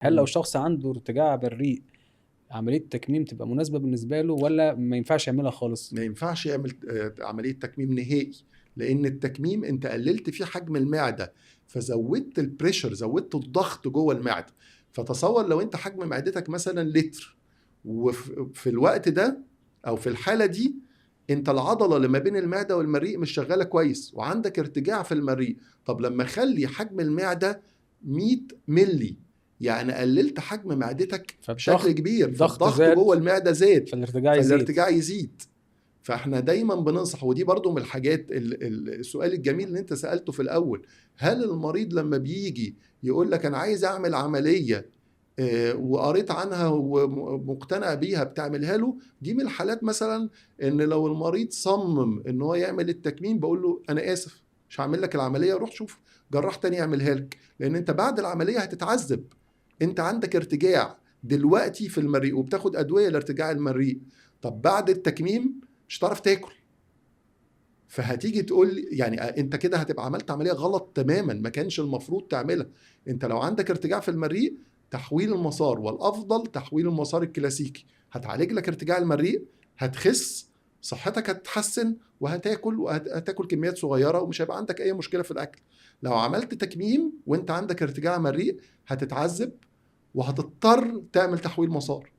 هل لو شخص عنده ارتجاع بالريق عملية تكميم تبقى مناسبة بالنسبة له، ولا ما ينفعش يعملها خالص؟ ما ينفعش يعمل عملية تكميم نهائي، لأن التكميم أنت قللت فيه حجم المعدة، فزودت البريشر، زودت الضغط جوه المعدة. فتصور لو أنت حجم معدتك مثلا لتر، وفي الوقت ده أو في الحالة دي أنت العضلة اللي ما بين المعدة والمريء مش شغالة كويس وعندك ارتجاع في المريء. طب لما أخلي حجم المعدة 100 ملي، يعني قللت حجم معدتك بشكل كبير، الضغط فالضغط زاد جوه المعدة زاد، فالارتجاع يزيد. فالارتجاع يزيد. فاحنا دايما بننصح، ودي برضو من الحاجات السؤال الجميل اللي انت سألته في الاول، هل المريض لما بيجي يقول لك انا عايز اعمل عملية وقريت عنها ومقتنع بيها بتعملها له؟ دي من الحالات مثلا ان لو المريض صمم ان هو يعمل التكميم، بقول له انا اسف مش هعمل لك العملية، روح شوف جراح تاني يعملها لك، لان انت بعد العملية هتتعذب. انت عندك ارتجاع دلوقتي في المريء وبتاخد ادوية لارتجاع المريء، طب بعد التكميم مش هتعرف تاكل. فهتيجي تقول لي يعني انت كده هتبقى عملت عمليه غلط تماما، ما كانش المفروض تعملها. انت لو عندك ارتجاع في المريء، تحويل المسار، والافضل تحويل المسار الكلاسيكي، هتعالج لك ارتجاع المريء، هتخس، صحتك هتتحسن، وهتاكل كميات صغيره ومش هيبقى عندك اي مشكله في الاكل. لو عملت تكميم وانت عندك ارتجاع مريء، هتتعذب وهتضطر تعمل تحويل مسار.